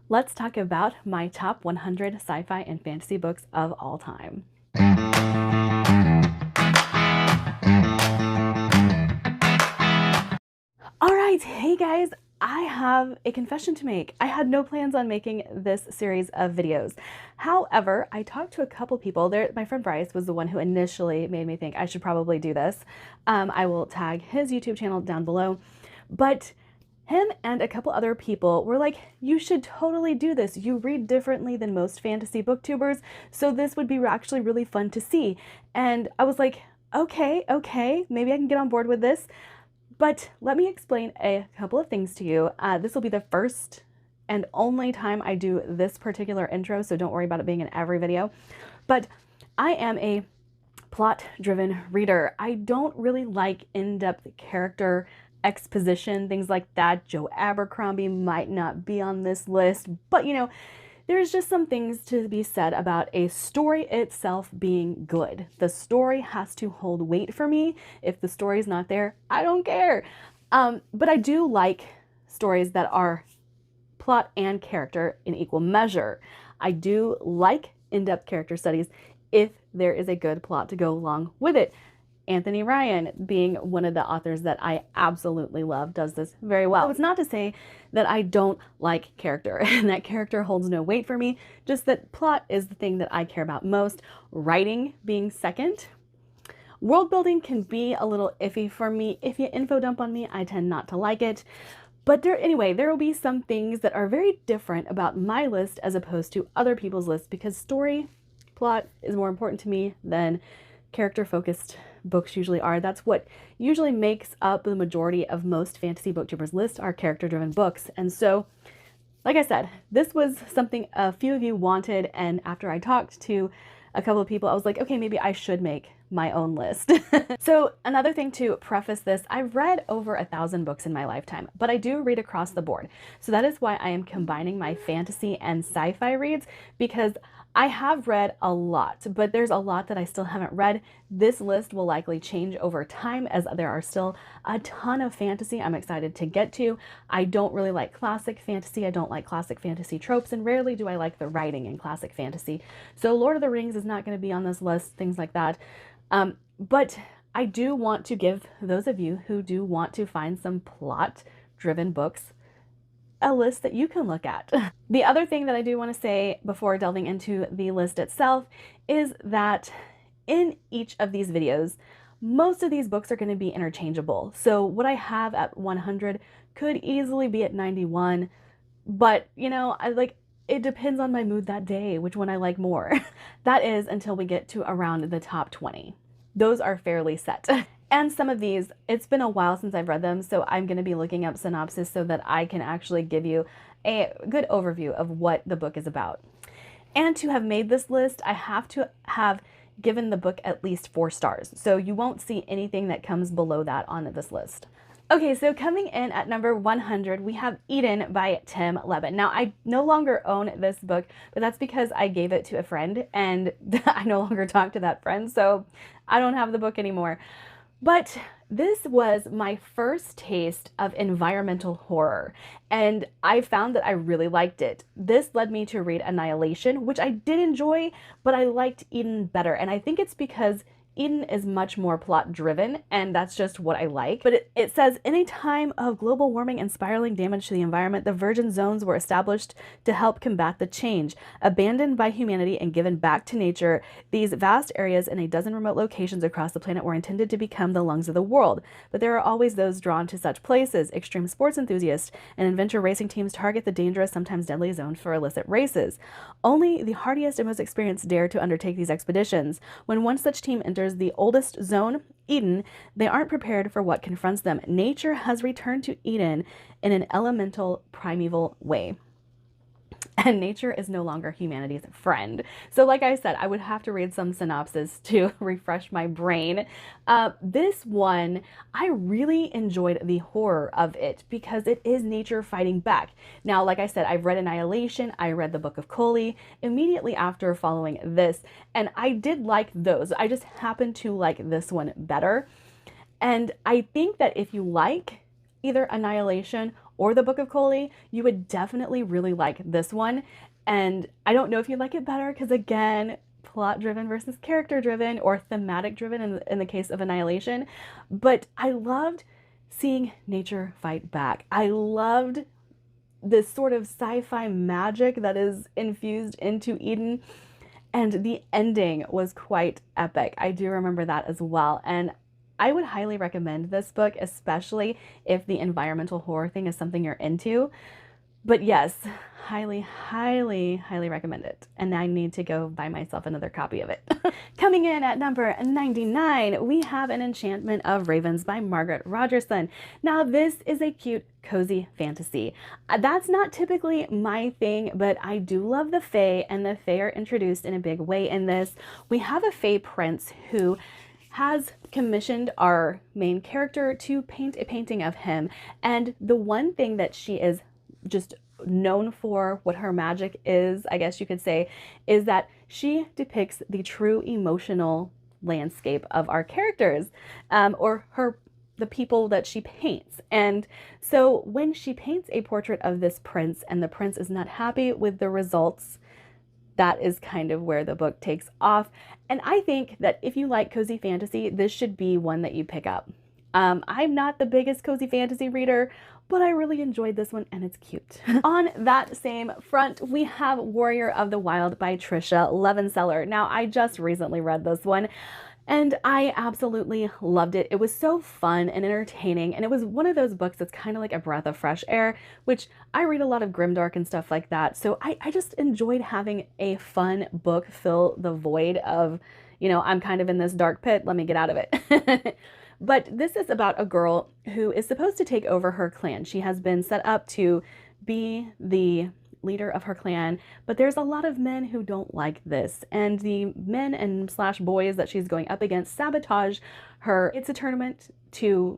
Let's talk about my top 100 sci-fi and fantasy books of all time. All right, hey guys, I have a confession to make. I had no plans on making this series of videos. However, I talked to a couple people. My friend Bryce was the one who initially made me think I should probably do this. I will tag his YouTube channel down below. But him and a couple other people were like, you should totally do this. You read differently than most fantasy booktubers, so this would be actually really fun to see. And I was like, okay, maybe I can get on board with this. But let me explain a couple of things to you. This will be the first and only time I do this particular intro, so don't worry about it being in every video. But I am a plot-driven reader. I don't really like in-depth character exposition, things like that. Joe Abercrombie might not be on this list, but you know, there's just some things to be said about a story itself being good. The story has to hold weight for me. If the story's not there, I don't care. But I do like stories that are plot and character in equal measure. I do like in-depth character studies if there is a good plot to go along with it. Anthony Ryan, being one of the authors that I absolutely love, does this very well. So it's not to say that I don't like character and that character holds no weight for me, just that plot is the thing that I care about most, writing being second. World building can be a little iffy for me. If you info dump on me, I tend not to like it. But anyway, there will be some things that are very different about my list as opposed to other people's lists, because story, plot is more important to me than character-focused books usually are. That's what usually makes up the majority of most fantasy booktubers' lists, are character-driven books. And so, like I said, this was something a few of you wanted, and after I talked to a couple of people, I was like, okay, maybe I should make my own list. So another thing to preface this, I've read over 1,000 books in my lifetime, but I do read across the board. So that is why I am combining my fantasy and sci-fi reads, because I have read a lot, but there's a lot that I still haven't read. This list will likely change over time as there are still a ton of fantasy I'm excited to get to. I don't really like classic fantasy. I don't like classic fantasy tropes, and rarely do I like the writing in classic fantasy. So Lord of the Rings is not going to be on this list, things like that. But I do want to give those of you who do want to find some plot-driven books a list that you can look at. The other thing that I do want to say before delving into the list itself is that in each of these videos, most of these books are going to be interchangeable. So what I have at 100 could easily be at 91, but you know, it depends on my mood that day, which one I like more. That is until we get to around the top 20. Those are fairly set. And some of these, it's been a while since I've read them, so I'm going to be looking up synopsis so that I can actually give you a good overview of what the book is about. And to have made this list, I have to have given the book at least 4 stars. So you won't see anything that comes below that on this list. Okay, so coming in at number 100, we have Eden by Tim Levin. Now, I no longer own this book, but that's because I gave it to a friend and I no longer talk to that friend, so I don't have the book anymore. But this was my first taste of environmental horror, and I found that I really liked it. This led me to read Annihilation, which I did enjoy, but I liked Eden better, and I think it's because Eden is much more plot driven, and that's just what I like. But it says, in a time of global warming and spiraling damage to the environment, the virgin zones were established to help combat the change. Abandoned by humanity and given back to nature, these vast areas in a dozen remote locations across the planet were intended to become the lungs of the world. But there are always those drawn to such places. Extreme sports enthusiasts and adventure racing teams target the dangerous, sometimes deadly zone for illicit races. Only the hardiest and most experienced dare to undertake these expeditions. When one such team enters the oldest zone, Eden, they aren't prepared for what confronts them. Nature has returned to Eden in an elemental, primeval way. And nature is no longer humanity's friend. So like I said, I would have to read some synopsis to refresh my brain. This one, I really enjoyed the horror of it because it is nature fighting back. Now, like I said, I've read Annihilation, I read the Book of Koli immediately after following this, and I did like those. I just happened to like this one better. And I think that if you like either Annihilation or the Book of Coley, you would definitely really like this one. And I don't know if you like it better because, again, plot driven versus character driven, or thematic driven in the case of Annihilation. But I loved seeing nature fight back. I loved this sort of sci-fi magic that is infused into Eden. And the ending was quite epic. I do remember that as well. And I would highly recommend this book, especially if the environmental horror thing is something you're into. But yes, highly, highly, highly recommend it. And I need to go buy myself another copy of it. Coming in at number 99, we have An Enchantment of Ravens by Margaret Rogerson. Now, this is a cute, cozy fantasy. That's not typically my thing, but I do love the Fae, and the Fae are introduced in a big way in this. We have a Fae prince who has commissioned our main character to paint a painting of him. And the one thing that she is just known for, what her magic is, I guess you could say, is that she depicts the true emotional landscape of our characters, or the people that she paints. And so when she paints a portrait of this prince and the prince is not happy with the results, that is kind of where the book takes off. And I think that if you like cozy fantasy, this should be one that you pick up. I'm not the biggest cozy fantasy reader, but I really enjoyed this one, and it's cute. On that same front, we have Warrior of the Wild by Tricia Levenseller. Now, I just recently read this one, and I absolutely loved it. It was so fun and entertaining, and it was one of those books that's kind of like a breath of fresh air, which I read a lot of grimdark and stuff like that, so I just enjoyed having a fun book fill the void of, you know, I'm kind of in this dark pit, let me get out of it. But this is about a girl who is supposed to take over her clan. She has been set up to be the leader of her clan, but there's a lot of men who don't like this, and the men and slash boys that she's going up against sabotage her. It's a tournament to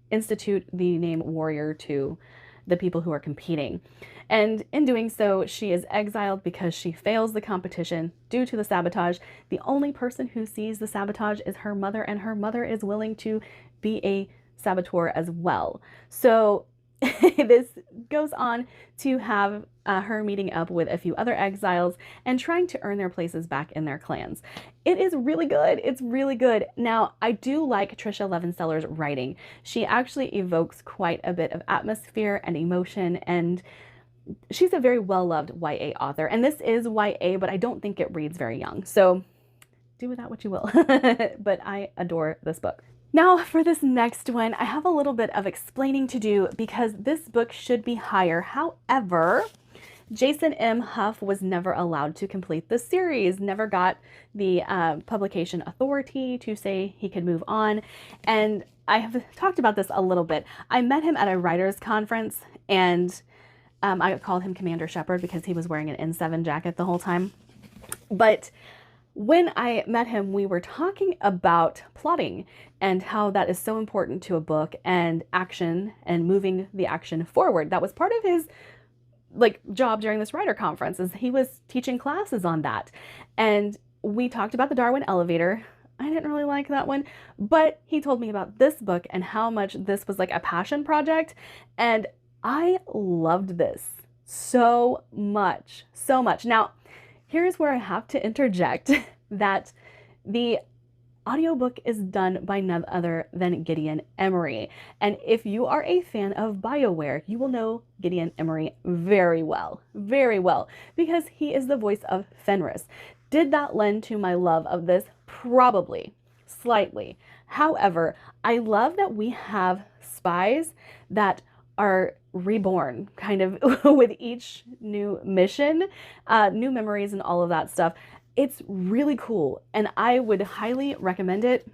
institute the name warrior to the people who are competing. And in doing so, she is exiled because she fails the competition due to the sabotage. The only person who sees the sabotage is her mother, and her mother is willing to be a saboteur as well. So this goes on to have her meeting up with a few other exiles and trying to earn their places back in their clans. It is really good. It's really good. Now, I do like Tricia Levenseller's writing. She actually evokes quite a bit of atmosphere and emotion, and she's a very well-loved YA author. And this is YA, but I don't think it reads very young. So do with that what you will. But I adore this book. Now for this next one, I have a little bit of explaining to do because this book should be higher. However, Jason M. Huff was never allowed to complete the series, never got the publication authority to say he could move on. And I have talked about this a little bit. I met him at a writer's conference, and I called him Commander Shepard because he was wearing an N7 jacket the whole time. But when I met him, we were talking about plotting and how that is so important to a book, and action and moving the action forward. That was part of his job during this writer conference, is he was teaching classes on that. And we talked about the Darwin elevator. I didn't really like that one, but he told me about this book and how much this was like a passion project. And I loved this so much, so much. Now, here's where I have to interject that the audiobook is done by none other than Gideon Emery. And if you are a fan of BioWare, you will know Gideon Emery very well, because he is the voice of Fenris. Did that lend to my love of this? Probably, slightly. However, I love that we have spies that are reborn kind of with each new mission, new memories and all of that stuff. It's really cool, and I would highly recommend it.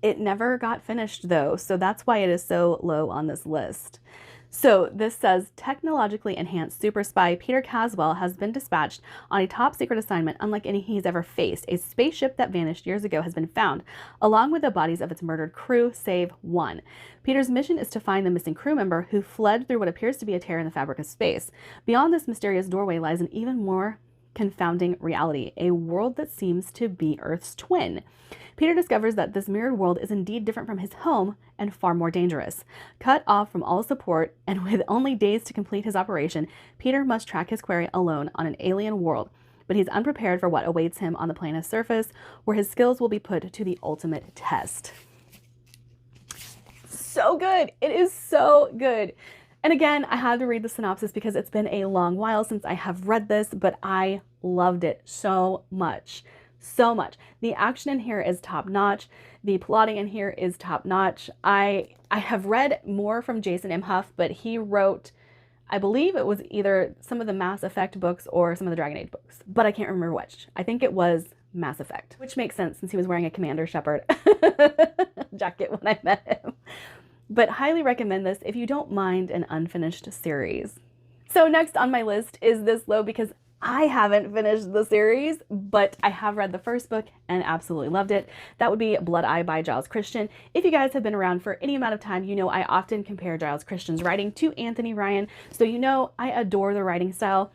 It never got finished though, so that's why it is so low on this list. So this says, technologically enhanced super spy Peter Caswell has been dispatched on a top secret assignment unlike any he's ever faced. A spaceship that vanished years ago has been found, along with the bodies of its murdered crew, save one. Peter's mission is to find the missing crew member who fled through what appears to be a tear in the fabric of space. Beyond this mysterious doorway lies an even more confounding reality, a world that seems to be Earth's twin. Peter discovers that this mirrored world is indeed different from his home and far more dangerous. Cut off from all support and with only days to complete his operation, Peter must track his quarry alone on an alien world, but he's unprepared for what awaits him on the planet's surface, where his skills will be put to the ultimate test. So good. It is so good. And again, I had to read the synopsis because it's been a long while since I have read this, but I loved it so much. So much. The action in here is top notch. The plotting in here is top notch. I have read more from Jason M. Huff, but he wrote, I believe it was either some of the Mass Effect books or some of the Dragon Age books, but I can't remember which. I think it was Mass Effect, which makes sense since he was wearing a Commander Shepard jacket when I met him. But highly recommend this if you don't mind an unfinished series. So next on my list is this low because I haven't finished the series, but I have read the first book and absolutely loved it. That would be Blood Eye by Giles Christian. If you guys have been around for any amount of time, you know I often compare Giles Christian's writing to Anthony Ryan, so you know I adore the writing style.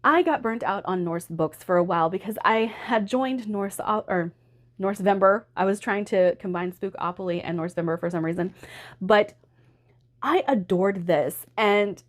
I got burnt out on Norse books for a while because I had joined Norsevember. I was trying to combine Spookopoly and Norsevember for some reason, but I adored this, and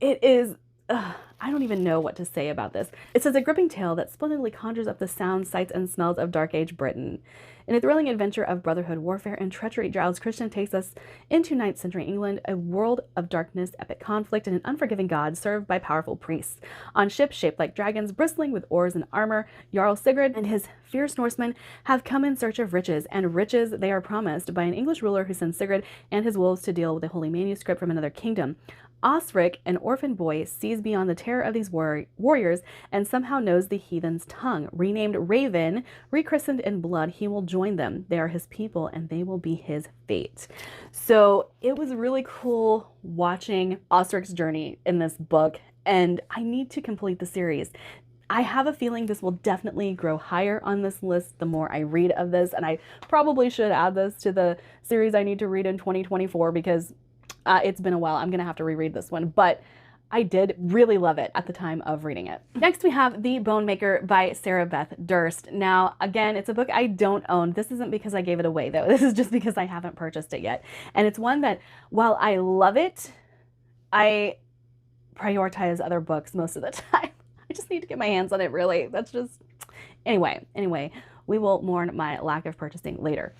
it is, I don't even know what to say about this. It says a gripping tale that splendidly conjures up the sounds, sights, and smells of Dark Age Britain. In a thrilling adventure of brotherhood, warfare, and treachery, Giles Christian takes us into 9th century England, a world of darkness, epic conflict, and an unforgiving god served by powerful priests. On ships shaped like dragons, bristling with oars and armor, Jarl Sigurd and his fierce Norsemen have come in search of riches, and riches they are promised by an English ruler who sends Sigurd and his wolves to deal with a holy manuscript from another kingdom. Osric, an orphan boy, sees beyond the terror of these warriors and somehow knows the heathen's tongue. Renamed Raven, rechristened in blood, he will join them. They are his people and they will be his fate. So it was really cool watching Osric's journey in this book, and I need to complete the series. I have a feeling this will definitely grow higher on this list the more I read of this, and I probably should add this to the series I need to read in 2024 because it's been a while. I'm going to have to reread this one, but I did really love it at the time of reading it. Next, we have The Bone Maker by Sarah Beth Durst. Now, again, it's a book I don't own. This isn't because I gave it away, though. This is just because I haven't purchased it yet. And it's one that, while I love it, I prioritize other books most of the time. I just need to get my hands on it, really. That's just... Anyway, we will mourn my lack of purchasing later.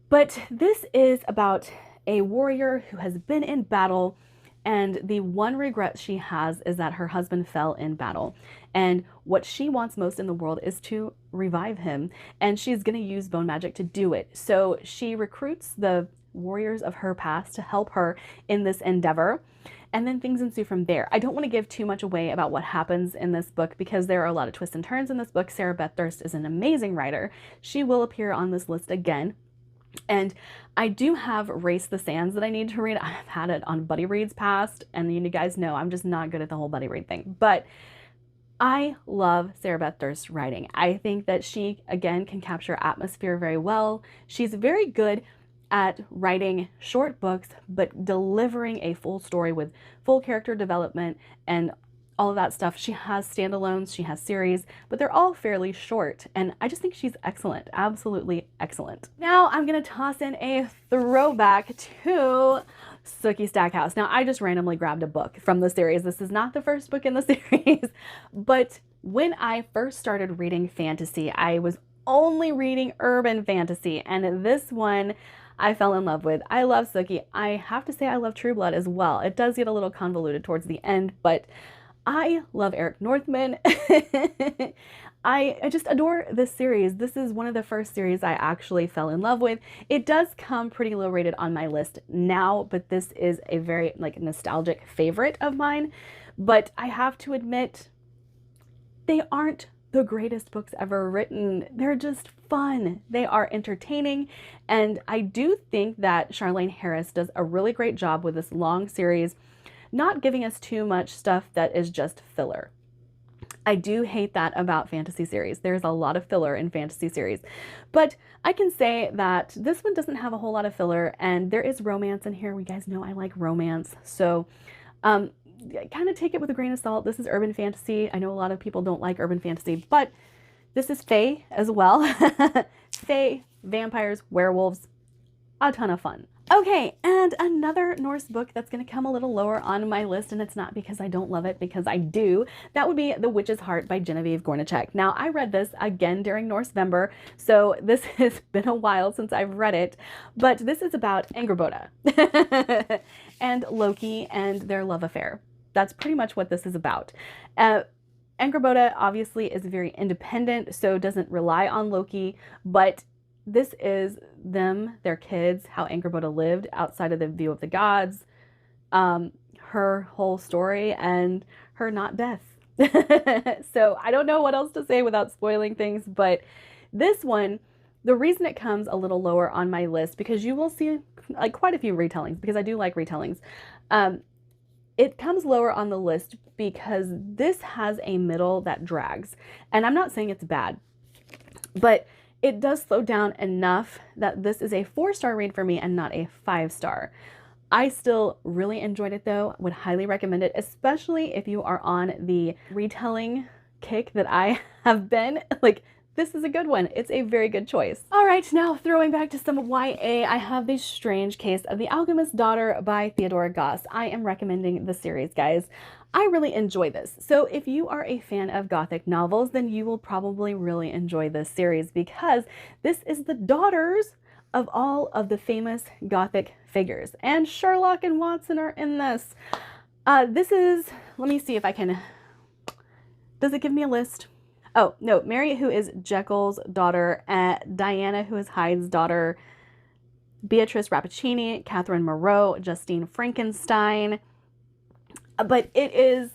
But this is about a warrior who has been in battle, and the one regret she has is that her husband fell in battle. And what she wants most in the world is to revive him, and she's going to use bone magic to do it. So she recruits the warriors of her past to help her in this endeavor, and then things ensue from there. I don't want to give too much away about what happens in this book because there are a lot of twists and turns in this book. Sarah Beth Durst is an amazing writer. She will appear on this list again. And I do have Race the Sands that I need to read. I've had it on buddy reads past, and you guys know I'm just not good at the whole buddy read thing. But I love Sarah Beth Durst's writing. I think that she, again, can capture atmosphere very well. She's very good at writing short books, but delivering a full story with full character development and all of that stuff. She has standalones, she has series, but they're all fairly short, and I just think she's excellent, absolutely excellent. Now I'm gonna toss in a throwback to Sookie Stackhouse. Now I just randomly grabbed a book from the series. This is not the first book in the series, but when I first started reading fantasy, I was only reading urban fantasy, and this one I fell in love with. I love Sookie. I have to say I love True Blood as well. It does get a little convoluted towards the end, but I love Eric Northman. I just adore this series. This is one of the first series I actually fell in love with. It does come pretty low rated on my list now, but this is a very nostalgic favorite of mine. But I have to admit, they aren't the greatest books ever written. They're just fun. They are entertaining. And I do think that Charlaine Harris does a really great job with this long series, not giving us too much stuff that is just filler. I do hate that about fantasy series. There's a lot of filler in fantasy series, but I can say that this one doesn't have a whole lot of filler, and there is romance in here. You guys know I like romance. So kind of take it with a grain of salt. This is urban fantasy. I know a lot of people don't like urban fantasy, but this is fae as well. Fae, vampires, werewolves, a ton of fun. Okay, and another Norse book that's going to come a little lower on my list, and it's not because I don't love it, because I do. That would be The Witch's Heart by Genevieve Gornichek. Now, I read this again during Norse-vember, so this has been a while since I've read it, but this is about Angrboda and Loki and their love affair. That's pretty much what this is about. Angrboda obviously is very independent, so doesn't rely on Loki, but this is them, their kids, how Angrboda lived outside of the view of the gods, her whole story, and her not death. So I don't know what else to say without spoiling things, but this one, the reason it comes a little lower on my list, because you will see like quite a few retellings, because I do like retellings. It comes lower on the list because this has a middle that drags. And I'm not saying it's bad, but it does slow down enough that this is a 4-star read for me and not a 5-star. I still really enjoyed it though, would highly recommend it, especially if you are on the retelling kick that I have been. Like, this is a good one. It's a very good choice. All right, now throwing back to some YA, I have The Strange Case of the Alchemist's Daughter by Theodora Goss. I am recommending the series, guys. I really enjoy this. So if you are a fan of Gothic novels, then you will probably really enjoy this series, because this is the daughters of all of the famous Gothic figures. And Sherlock and Watson are in this. This is, let me see if I can, does it give me a list? Oh, no, Mary, who is Jekyll's daughter, Diana, who is Hyde's daughter, Beatrice Rappaccini, Catherine Moreau, Justine Frankenstein. But it is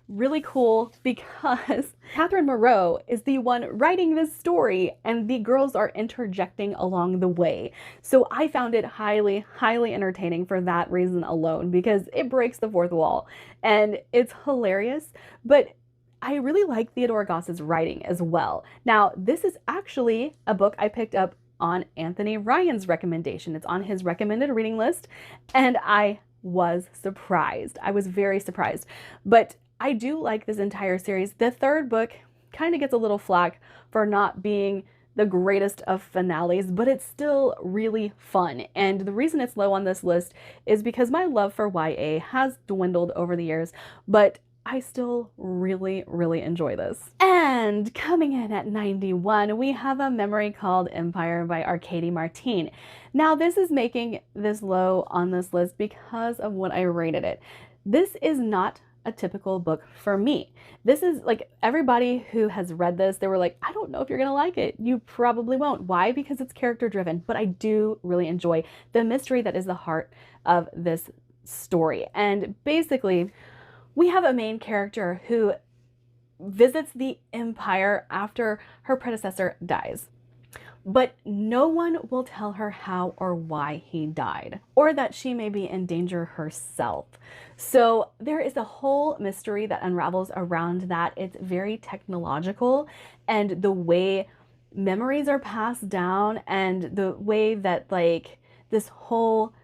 really cool because Catherine Moreau is the one writing this story and the girls are interjecting along the way. So I found it highly, highly entertaining for that reason alone, because it breaks the fourth wall and it's hilarious. But I really like Theodora Goss's writing as well. Now, this is actually a book I picked up on Anthony Ryan's recommendation. It's on his recommended reading list, and I was surprised. I was very surprised. But I do like this entire series. The third book kind of gets a little flack for not being the greatest of finales, but it's still really fun. And the reason it's low on this list is because my love for YA has dwindled over the years, but I still really, really enjoy this. And coming in at 91, we have A Memory Called Empire by Arkady Martine. Now, this is making this low on this list because of what I rated it. This is not a typical book for me. This is like, everybody who has read this, they were like, I don't know if you're gonna like it. You probably won't. Why? Because it's character driven, but I do really enjoy the mystery that is the heart of this story. And basically, we have a main character who visits the Empire after her predecessor dies, but no one will tell her how or why he died, or that she may be in danger herself. So there is a whole mystery that unravels around that. It's very technological, and the way memories are passed down and the way that like this whole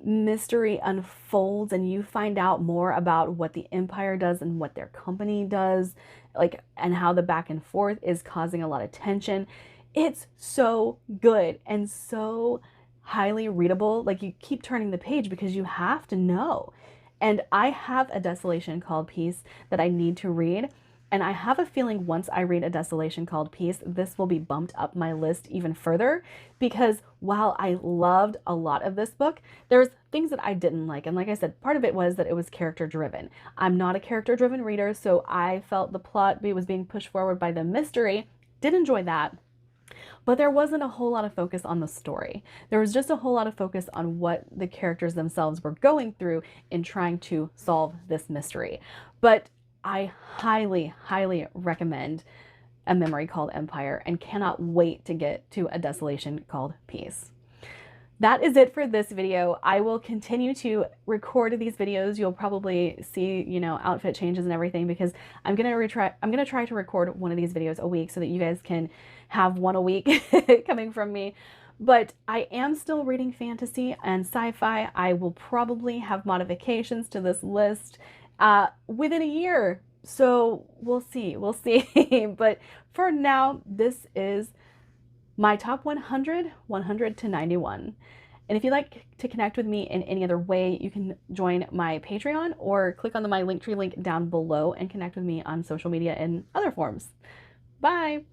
mystery unfolds and you find out more about what the Empire does and what their company does, like, and how the back and forth is causing a lot of tension. It's so good and so highly readable. Like, you keep turning the page because you have to know. And I have A Desolation Called Peace that I need to read. And I have a feeling once I read A Desolation Called Peace, this will be bumped up my list even further, because while I loved a lot of this book, there's things that I didn't like. And like I said, part of it was that it was character driven. I'm not a character driven reader, so I felt the plot was being pushed forward by the mystery. Did enjoy that. But there wasn't a whole lot of focus on the story. There was just a whole lot of focus on what the characters themselves were going through in trying to solve this mystery. But I highly, highly recommend A Memory Called Empire and cannot wait to get to A Desolation Called Peace. That is it for this video. I will continue to record these videos. You'll probably see, you know, outfit changes and everything, because I'm gonna try to record one of these videos a week so that you guys can have one a week coming from me. But I am still reading fantasy and sci-fi. I will probably have modifications to this list within a year. So we'll see, we'll see. But for now, this is my top 100, 100 to 91. And if you'd like to connect with me in any other way, you can join my Patreon or click on my Linktree link down below and connect with me on social media in other forms. Bye!